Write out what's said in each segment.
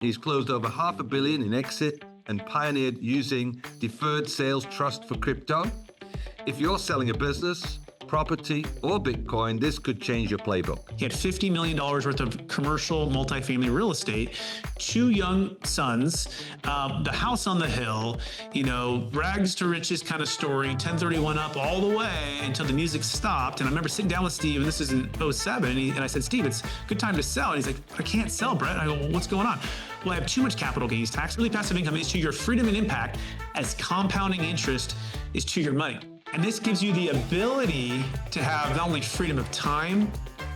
He's closed over $500 million in exit and pioneered using deferred sales trust for crypto. If you're selling a business, property, or Bitcoin, this could change your playbook. He had $50 million worth of commercial multifamily real estate, 2 young sons, the house on the hill, rags to riches kind of story, 1031 up all the way until the music stopped. And I remember sitting down with Steve, and this is in '07, and I said, Steve, it's a good time to sell. And he's like, I can't sell, Brett. I go, well, what's going on? Well, I have too much capital gains tax. Really passive income is to your freedom and impact as compounding interest is to your money. And this gives you the ability to have not only freedom of time,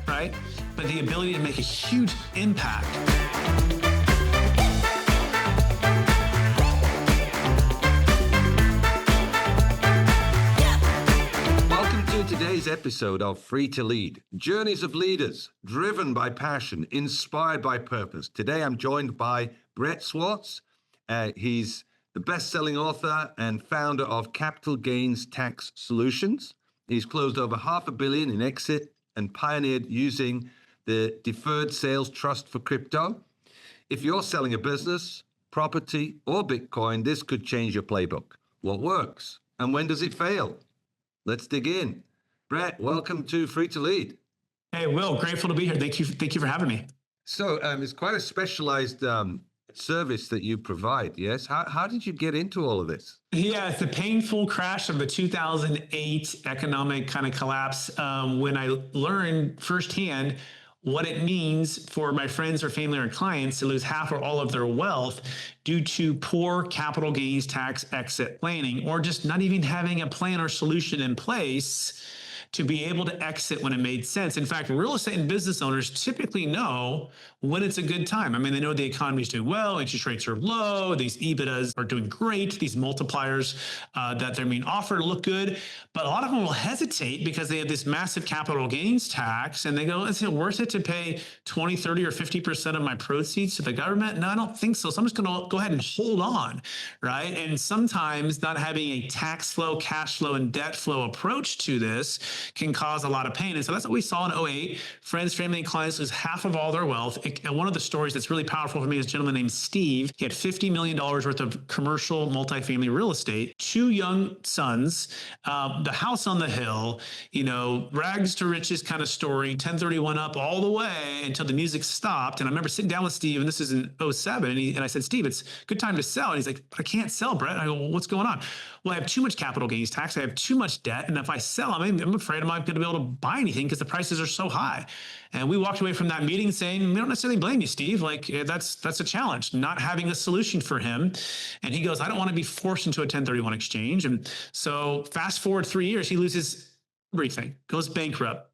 right, but the ability to make a huge impact. Welcome to today's episode of Free to Lead, Journeys of Leaders, driven by passion, inspired by purpose. Today, I'm joined by Brett Swarts. He's the best-selling author and founder of Capital Gains Tax Solutions. He's closed over $500 million in exit and pioneered using the deferred sales trust for crypto. If you're selling a business, property, or Bitcoin, this could change your playbook. What works and when does it fail? Let's dig in. Brett, welcome to Free to Lead. Hey, Will, grateful to be here. Thank you for having me. So it's quite a specialized service that you provide, yes? How did you get into all of this? Yeah, it's the painful crash of the 2008 economic kind of collapse when I learned firsthand what it means for my friends or family or clients to lose half or all of their wealth due to poor capital gains tax exit planning, or just not even having a plan or solution in place to be able to exit when it made sense. In fact, real estate and business owners typically know when it's a good time. I mean, they know the economy is doing well, interest rates are low, these EBITDAs are doing great, these multipliers that they're being offered look good. But a lot of them will hesitate because they have this massive capital gains tax and they go, is it worth it to pay 20, 30, or 50% of my proceeds to the government? No, I don't think so. So I'm just gonna go ahead and hold on, right? And sometimes not having a tax flow, cash flow, and debt flow approach to this can cause a lot of pain. And so that's what we saw in '08. Friends, family, and clients lose half of all their wealth. And one of the stories that's really powerful for me is a gentleman named Steve. He had $50 million worth of commercial multifamily real estate, 2 young sons, the house on the hill, rags to riches kind of story, 1031 up all the way until the music stopped. And I remember sitting down with Steve, and this is in '07, and I said, Steve, it's a good time to sell. And he's like, I can't sell, Brett. I go, well, what's going on? Well, I have too much capital gains tax. I have too much debt. And if I sell, I'm afraid I'm not going to be able to buy anything because the prices are so high. And we walked away from that meeting saying, we don't necessarily blame you, Steve. Like that's a challenge, not having a solution for him. And he goes, I don't want to be forced into a 1031 exchange. And so fast forward 3 years, he loses everything, goes bankrupt,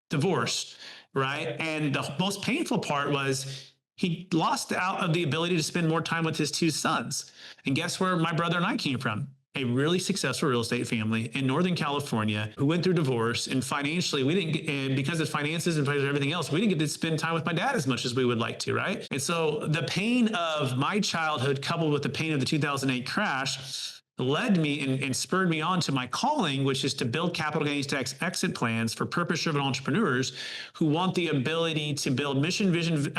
divorced, right? And the most painful part was he lost out of the ability to spend more time with his 2 sons. And guess where my brother and I came from? A really successful real estate family in Northern California who went through divorce, and financially we didn't get, and because of finances and because of everything else, we didn't get to spend time with my dad as much as we would like to, right? And so the pain of my childhood coupled with the pain of the 2008 crash led me and spurred me on to my calling, which is to build capital gains tax exit plans for purpose-driven entrepreneurs who want the ability to build mission, vision,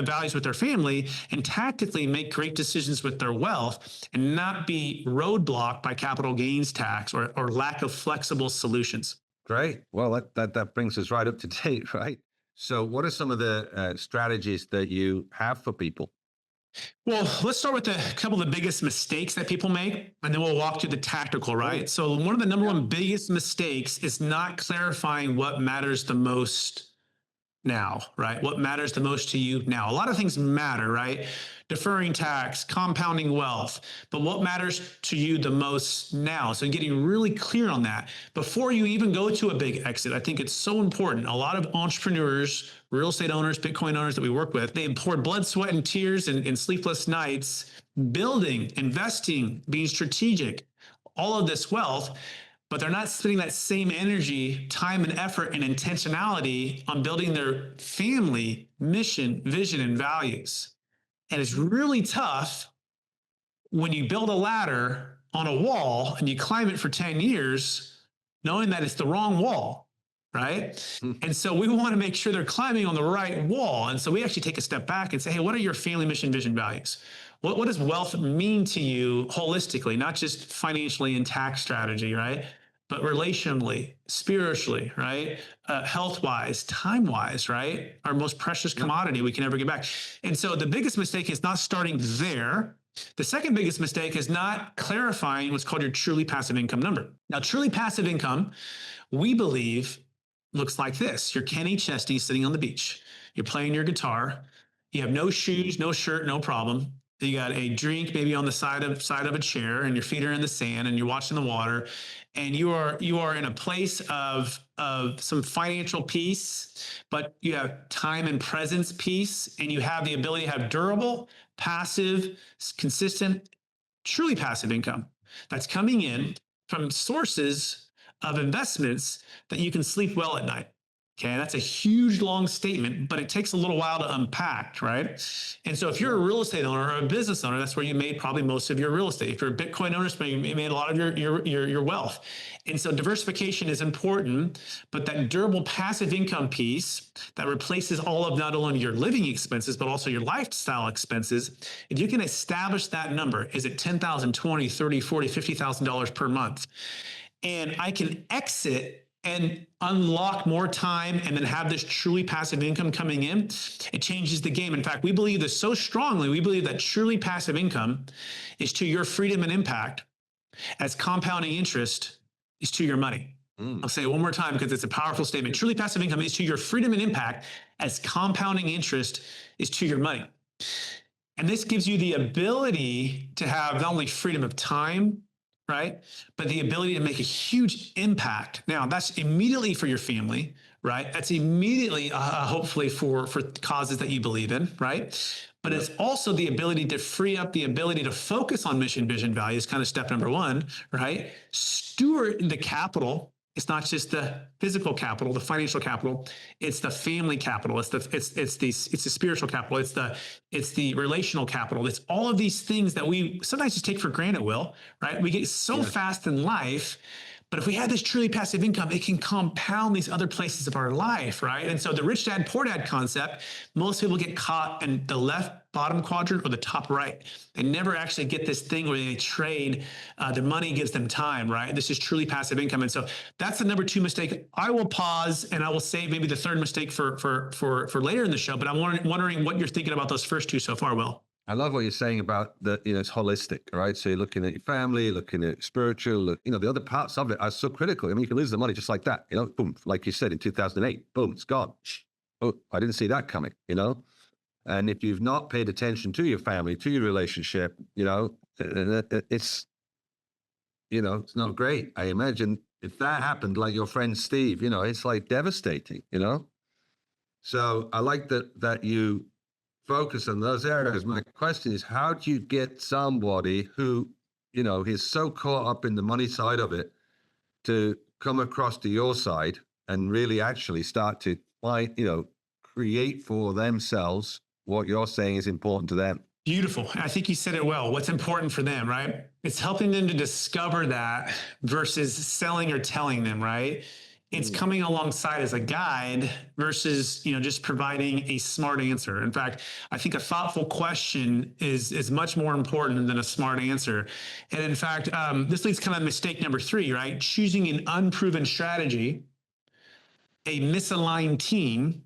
values with their family and tactically make great decisions with their wealth and not be roadblocked by capital gains tax or lack of flexible solutions. Great. Well, that brings us right up to date, right? So what are some of the strategies that you have for people? Well, let's start with a couple of the biggest mistakes that people make, and then we'll walk through the tactical, right? So one of the number one biggest mistakes is not clarifying what matters the most now, right? What matters the most to you now? A lot of things matter, right? Deferring tax, compounding wealth, but what matters to you the most now? So getting really clear on that before you even go to a big exit. I think it's so important. A lot of entrepreneurs, real estate owners, Bitcoin owners that we work with, they poured blood, sweat, and tears and sleepless nights building, investing, being strategic, all of this wealth, but they're not spending that same energy, time, and effort and intentionality on building their family, mission, vision, and values. And it's really tough when you build a ladder on a wall and you climb it for 10 years, knowing that it's the wrong wall, right? Hmm. And so we want to make sure they're climbing on the right wall. And so we actually take a step back and say, hey, what are your family mission, vision, values? What does wealth mean to you holistically, not just financially and tax strategy, right? But relationally, spiritually, right? Health wise, time wise, right? Our most precious commodity we can ever get back. And so the biggest mistake is not starting there. The second biggest mistake is not clarifying what's called your truly passive income number. Now, truly passive income, we believe, looks like this. You're Kenny Chesney sitting on the beach. You're playing your guitar. You have no shoes, no shirt, no problem. You got a drink maybe on the side of a chair, and your feet are in the sand, and you're watching the water, and you are in a place of some financial peace, but you have time and presence peace, and you have the ability to have durable, passive, consistent, truly passive income that's coming in from sources of investments that you can sleep well at night. Okay, that's a huge, long statement, but it takes a little while to unpack, right? And so if you're a real estate owner or a business owner, that's where you made probably most of your real estate. If you're a Bitcoin owner, you made a lot of your wealth. And so diversification is important, but that durable passive income piece that replaces all of not only your living expenses, but also your lifestyle expenses, if you can establish that number, is it $10,000, $20,000, $30,000, $40,000, $50,000 per month? And I can exit and unlock more time and then have this truly passive income coming in, it changes the game. In fact, we believe this so strongly. We believe that truly passive income is to your freedom and impact as compounding interest is to your money. I'll say it one more time because it's a powerful statement. Truly passive income is to your freedom and impact as compounding interest is to your money. And this gives you the ability to have not only freedom of time, right? But the ability to make a huge impact. Now, that's immediately for your family, right? That's immediately, hopefully, for causes that you believe in, right? But it's also the ability to free up the ability to focus on mission, vision, values, kind of step number one, right? Steward the capital. It's not just the physical capital, the financial capital. It's the family capital. It's the spiritual capital. It's the relational capital. It's all of these things that we sometimes just take for granted, Will, right? We get so fast in life, but if we have this truly passive income, it can compound these other places of our life, right? And so the rich dad, poor dad concept, most people get caught in the left bottom quadrant or the top right. They never actually get this thing where they trade, the money gives them time, right? This is truly passive income. And so that's the number two mistake. I will pause and I will save maybe the third mistake for later in the show, but I'm wondering what you're thinking about those first two so far, Will. I love what you're saying about it's holistic, right? So you're looking at your family, looking at spiritual, the other parts of it are so critical. I mean, you can lose the money just like that, boom, like you said in 2008, boom, it's gone. Oh, I didn't see that coming, And if you've not paid attention to your family, to your relationship, it's not great. I imagine if that happened, like your friend Steve, it's like devastating, So I like that you focus on those areas. My question is, how do you get somebody who, is so caught up in the money side of it to come across to your side and really actually start to find, create for themselves what you're saying is important to them? Beautiful. I think you said it well. What's important for them, right? It's helping them to discover that versus selling or telling them, right? It's coming alongside as a guide versus, just providing a smart answer. In fact, I think a thoughtful question is much more important than a smart answer. And in fact, this leads kind of mistake number three, right? Choosing an unproven strategy, a misaligned team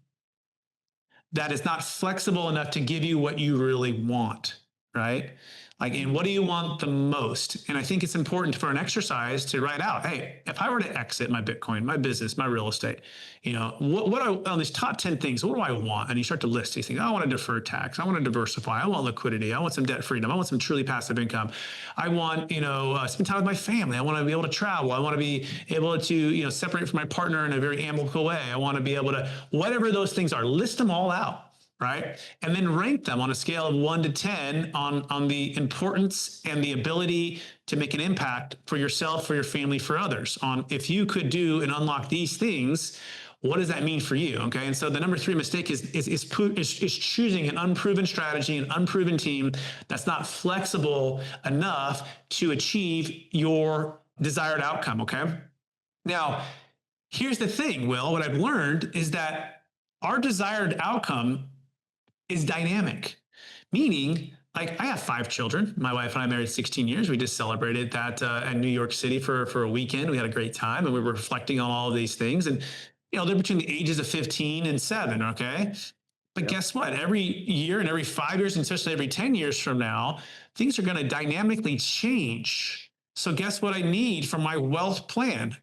that is not flexible enough to give you what you really want, right? And what do you want the most? And I think it's important for an exercise to write out, hey, if I were to exit my Bitcoin, my business, my real estate, on these top 10 things, what do I want? And you start to list these things. I want to defer tax. I want to diversify. I want liquidity. I want some debt freedom. I want some truly passive income. I want, spend time with my family. I want to be able to travel. I want to be able to, separate from my partner in a very amicable way. I want to be able to, whatever those things are, list them all out. Right? And then rank them on a scale of 1 to 10 on the importance and the ability to make an impact for yourself, for your family, for others. On if you could do and unlock these things, what does that mean for you? Okay. And so the number three mistake is choosing an unproven strategy, an unproven team that's not flexible enough to achieve your desired outcome. Okay. Now, Here's the thing, Will, what I've learned is that our desired outcome is dynamic, meaning like I have 5 children. My wife and I married 16 years. We just celebrated that in New York City for a weekend. We had a great time and we were reflecting on all of these things. And, they're between the ages of 15 and 7. Okay. But guess what? Every year and every 5 years, and especially every 10 years from now, things are going to dynamically change. So guess what I need from my wealth plan?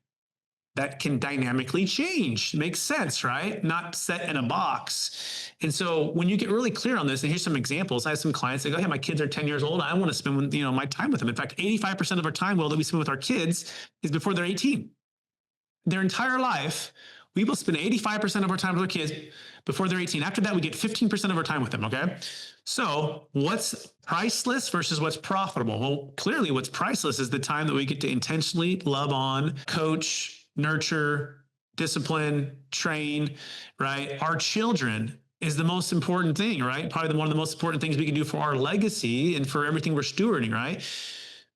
That can dynamically change. Makes sense, right? Not set in a box. And so when you get really clear on this, and here's some examples. I have some clients that go, hey, my kids are 10 years old. I want to spend, my time with them. In fact, 85% of our time, Will, that we spend with our kids is before they're 18. Their entire life, we will spend 85% of our time with our kids before they're 18. After that, we get 15% of our time with them, okay? So what's priceless versus what's profitable? Well, clearly what's priceless is the time that we get to intentionally love on, coach, nurture, discipline, train, right? Our children is the most important thing, right? Probably one of the most important things we can do for our legacy and for everything we're stewarding, right?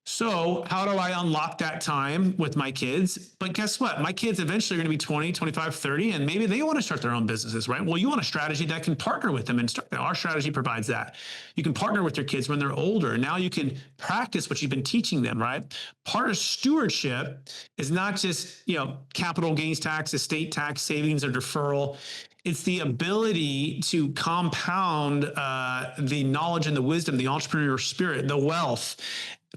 So how do I unlock that time with my kids? But guess what? My kids eventually are going to be 20, 25, 30, and maybe they want to start their own businesses, right? Well, you want a strategy that can partner with them and start. Our strategy provides that. You can partner with your kids when they're older. Now you can practice what you've been teaching them, right? Part of stewardship is not just, capital gains tax, estate tax, savings, or deferral. It's the ability to compound the knowledge and the wisdom, the entrepreneurial spirit, the wealth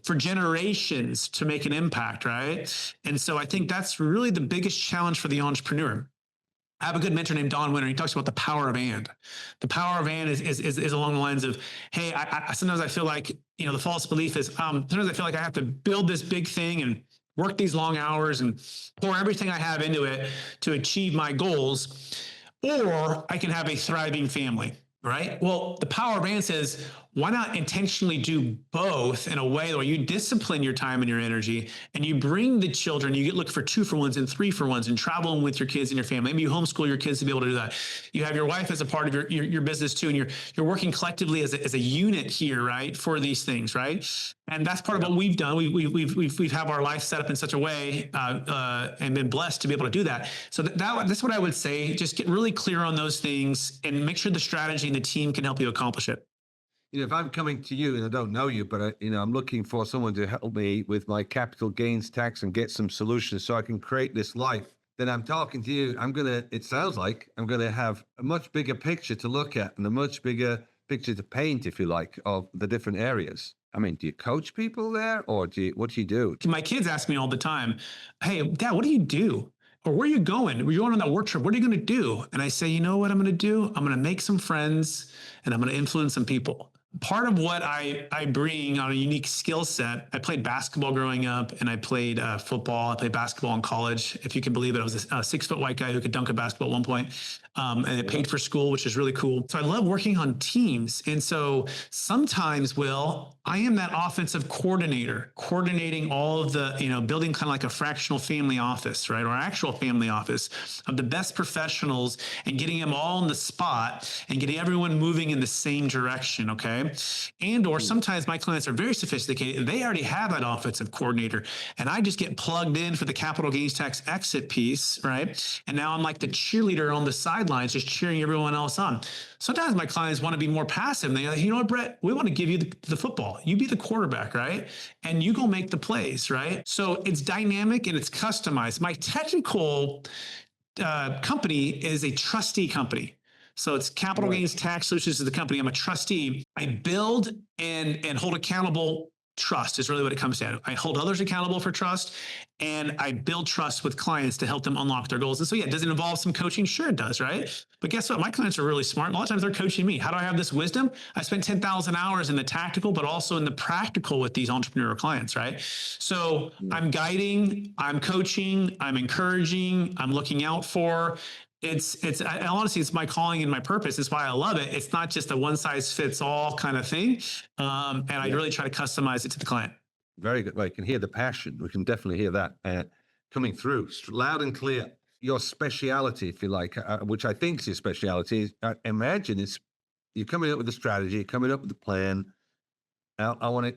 for generations to make an impact, right? And so I think that's really the biggest challenge for the entrepreneur. I have a good mentor named Don Winter. He talks about the power of and. The power of and is along the lines of, hey, sometimes I feel like, the false belief is, sometimes I feel like I have to build this big thing and work these long hours and pour everything I have into it to achieve my goals, or I can have a thriving family. Right? Well, the power of and says, why not intentionally do both in a way where you discipline your time and your energy and you bring the children, you look for 2-for-1s and 3-for-1s and traveling with your kids and your family. Maybe you homeschool your kids to be able to do that. You have your wife as a part of your business too, and you're working collectively as a unit here, right? For these things, right? And that's part of what we've done. We've have our life set up in such a way and been blessed to be able to do that. So that's what I would say. Just get really clear on those things and make sure the strategy and the team can help you accomplish it. If I'm coming to you and I don't know you, but I'm looking for someone to help me with my capital gains tax and get some solutions so I can create this life, then I'm talking to you. It sounds like I'm going to have a much bigger picture to look at and a much bigger picture to paint, if you like, of the different areas. I mean, do you coach people there or what do you do? My kids ask me all the time, hey, Dad, what do you do? Or where are you going? You're going on that work trip. What are you going to do? And I say, you know what I'm going to do? I'm going to make some friends and I'm going to influence some people. Part of what I bring on a unique skill set, I played basketball growing up and I played football. I played basketball in college. If you can believe it, I was a 6-foot white guy who could dunk a basketball at one point. And it paid for school, which is really cool. So I love working on teams. And so sometimes, Will, I am that offensive coordinator, coordinating all of the, building kind of like a fractional family office, right? Or actual family office of the best professionals and getting them all in the spot and getting everyone moving in the same direction, okay? And or sometimes my clients are very sophisticated and they already have that offensive coordinator and I just get plugged in for the capital gains tax exit piece, right? And now I'm like the cheerleader on the sidelines, just cheering everyone else on. Sometimes my clients want to be more passive. And they're like, you know what, Brett, we want to give you the football. You be the quarterback, right? And you go make the plays, right? So it's dynamic and it's customized. My technical company is a trustee company. So it's Capital Gains Tax Solutions is the company. I'm a trustee. I build and hold accountable trust is really what it comes down to. I hold others accountable for trust and I build trust with clients to help them unlock their goals. And so, yeah, does it involve some coaching? Sure, it does, right? But guess what? My clients are really smart. A lot of times they're coaching me. How do I have this wisdom? I spent 10,000 hours in the tactical, but also in the practical with these entrepreneurial clients, right? So I'm guiding, I'm coaching, I'm encouraging, I'm looking out for. Honestly, it's my calling and my purpose. It's why I love it. It's not just a one size fits all kind of thing. And I really try to customize it to the client. Very good. Well, you can hear the passion. We can definitely hear that coming through loud and clear. Your speciality, if you like, which I think is your speciality, I imagine you're coming up with a strategy, coming up with a plan. I want to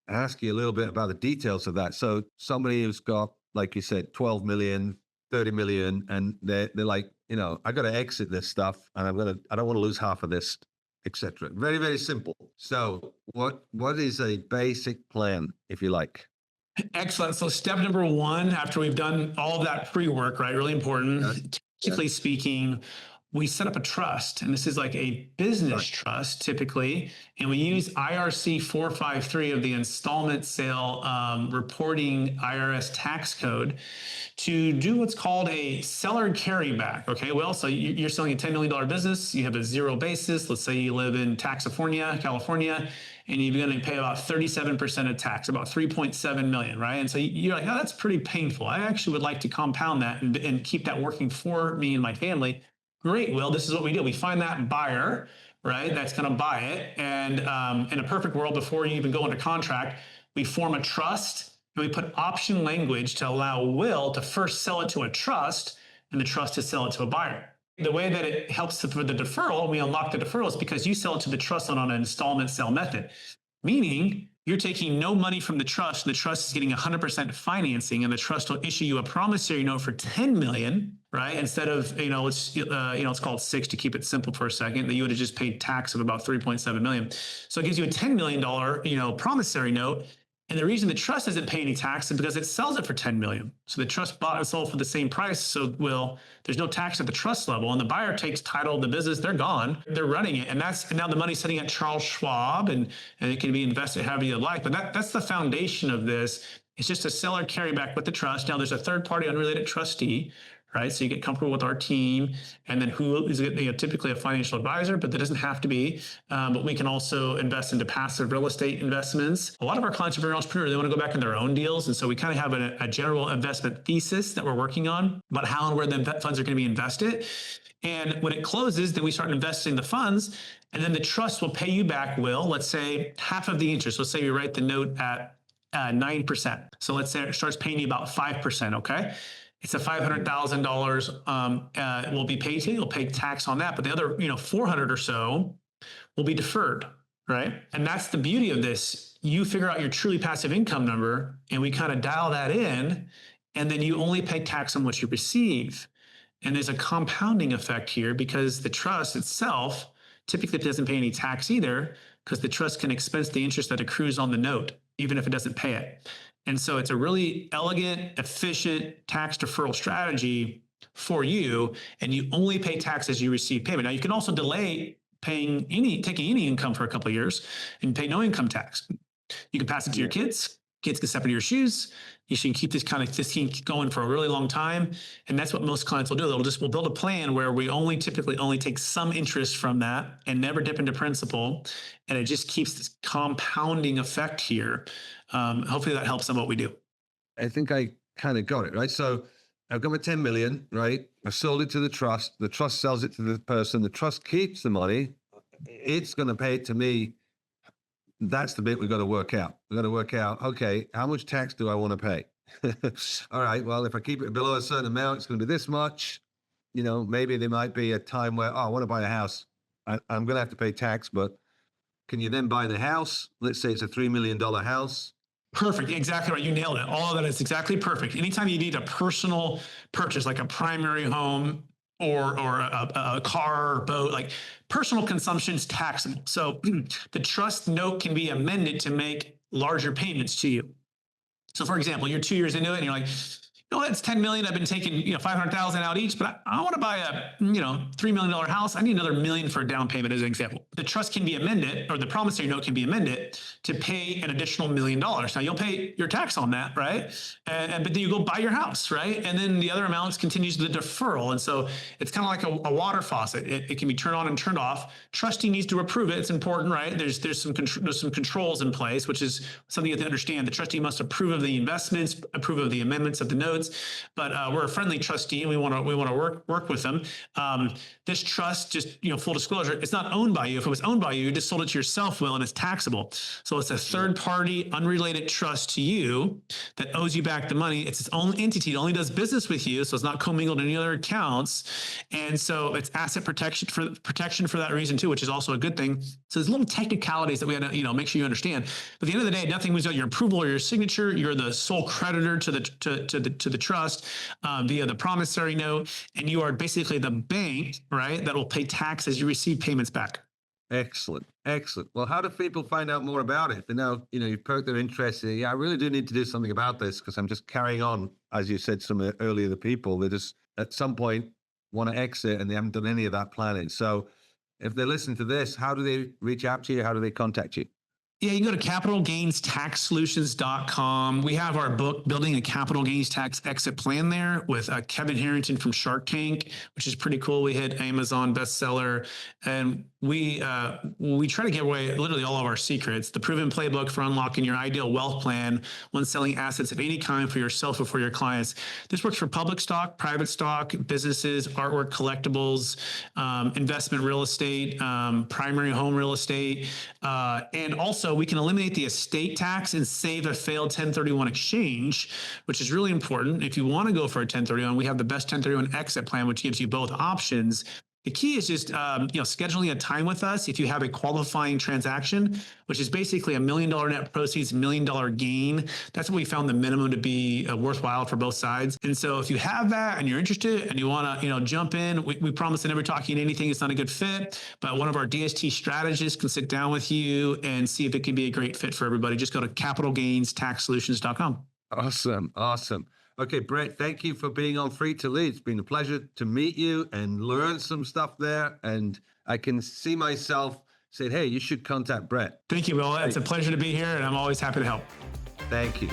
ask you a little bit about the details of that. So somebody who's got, like you said, 12 million, 30 million, and they're like, I got to exit this stuff, and I don't want to lose half of this, etc. Very, very simple. So what is a basic plan, if you like? Excellent. So step number one, after we've done all of that pre-work, right? Really important. Typically speaking, we set up a trust, and this is like a business trust typically, and we use IRC 453 of the installment sale reporting IRS tax code to do what's called a seller carryback. Okay, well, so you're selling a $10 million business, you have a zero basis. Let's say you live in Taxifornia, California, and you're going to pay about 37% of tax, about 3.7 million, right? And so you're like, oh, that's pretty painful. I actually would like to compound that and keep that working for me and my family. Great, Will, this is what we do. We find that buyer, right, that's going to buy it. And in a perfect world, before you even go into contract, we form a trust and we put option language to allow Will to first sell it to a trust and the trust to sell it to a buyer. The way that it helps for the deferral, we unlock the deferral, is because you sell it to the trust on an installment sale method, meaning you're taking no money from the trust. The trust is getting 100% financing, and the trust will issue you a promissory note for 10 million, right? Instead of, it's called 6 to keep it simple for a second, that you would have just paid tax of about 3.7 million. So it gives you a $10 million, promissory note. And the reason the trust doesn't pay any tax is because it sells it for 10 million. So the trust bought and sold for the same price. So there's no tax at the trust level, and the buyer takes title of the business. They're gone. They're running it. And now the money's sitting at Charles Schwab, and it can be invested however you like. But that's the foundation of this. It's just a seller carryback with the trust. Now there's a third party unrelated trustee, right? So you get comfortable with our team, and then who is typically a financial advisor, but that doesn't have to be. But we can also invest into passive real estate investments. A lot of our clients are very entrepreneurs. They want to go back in their own deals. And so we kind of have a general investment thesis that we're working on about how and where the funds are going to be invested. And when it closes, then we start investing the funds, and then the trust will pay you back, Will, let's say half of the interest. Let's say we write the note at 9%. So let's say it starts paying you about 5%, okay? It's a $500,000 will be paid to you. You'll pay tax on that, but the other 400 or so will be deferred, right? And that's the beauty of this. You figure out your truly passive income number, and we kind of dial that in, and then you only pay tax on what you receive. And there's a compounding effect here, because the trust itself typically doesn't pay any tax either, because the trust can expense the interest that accrues on the note, even if it doesn't pay it. And so it's a really elegant, efficient tax deferral strategy for you, and you only pay tax as you receive payment. Now, you can also delay taking any income for a couple of years and pay no income tax. You can pass it to your kids. Kids can step into your shoes. You should keep this going for a really long time. And that's what most clients will do. We'll build a plan where we typically only take some interest from that and never dip into principal. And it just keeps this compounding effect here. Hopefully that helps on what we do. I think I kind of got it, right? So I've got my 10 million, right? I sold it to the trust. The trust sells it to the person. The trust keeps the money. It's going to pay it to me. That's the bit we've got to work out. We've got to work out, okay, how much tax do I want to pay? All right, well, if I keep it below a certain amount, it's going to be this much. Maybe there might be a time where, I want to buy a house. I'm going to have to pay tax, but can you then buy the house? Let's say it's a $3 million house. Perfect. Exactly right. You nailed it. All of that is exactly perfect. Anytime you need a personal purchase, like a primary home or a car or boat, like personal consumption is taxable. So the trust note can be amended to make larger payments to you. So for example, you're 2 years into it and you're like, that's 10 million. I've been taking 500,000 out each, but I want to buy a $3 million house. I need another $1 million for a down payment, as an example. The trust can be amended, or the promissory note can be amended to pay an additional $1 million. Now you'll pay your tax on that, right? But then you go buy your house, right? And then the other amounts continues the deferral. And so it's kind of like a water faucet. It can be turned on and turned off. Trustee needs to approve it. It's important, right? There's some controls in place, which is something you have to understand. The trustee must approve of the investments, approve of the amendments of the notes. But we're a friendly trustee, and we want to work with them. This trust, just full disclosure, it's not owned by you. If it was owned by you, you just sold it to yourself, Will, and it's taxable. So it's a third party, unrelated trust to you that owes you back the money. It's its own entity. It only does business with you, so it's not commingled in any other accounts. And so it's asset protection for that reason too, which is also a good thing. So there's little technicalities that we have to make sure you understand. But at the end of the day, nothing moves out your approval or your signature. You're the sole creditor to to the trust via the promissory note, and you are basically the bank, right, that will pay tax as you receive payments back. Excellent. Excellent. Well, how do people find out more about it? If they know, you've perked their interest. Yeah, I really do need to do something about this because I'm just carrying on, as you said, some earlier, the people, they just at some point want to exit and they haven't done any of that planning. So if they listen to this, how do they reach out to you? How do they contact you? Yeah, you can go to capitalgainstaxsolutions.com. We have our book, Building a Capital Gains Tax Exit Plan, there with Kevin Harrington from Shark Tank, which is pretty cool. We hit Amazon bestseller, and we try to give away literally all of our secrets. The proven playbook for unlocking your ideal wealth plan when selling assets of any kind for yourself or for your clients. This works for public stock, private stock, businesses, artwork, collectibles, investment real estate, primary home real estate, and also we can eliminate the estate tax and save a failed 1031 exchange, which is really important. If you want to go for a 1031, we have the best 1031 exit plan, which gives you both options. The key is just scheduling a time with us if you have a qualifying transaction, which is basically $1 million net proceeds, $1 million gain. That's what we found the minimum to be worthwhile for both sides. And so if you have that and you're interested and you want to jump in, we promise to never talk you into anything that's not a good fit, but one of our DST strategists can sit down with you and see if it can be a great fit for everybody. Just go to capitalgainstaxsolutions.com. Awesome. Awesome. Okay, Brett, thank you for being on Free to Lead. It's been a pleasure to meet you and learn some stuff there. And I can see myself saying, hey, you should contact Brett. Thank you, Will. It's a pleasure to be here, and I'm always happy to help. Thank you.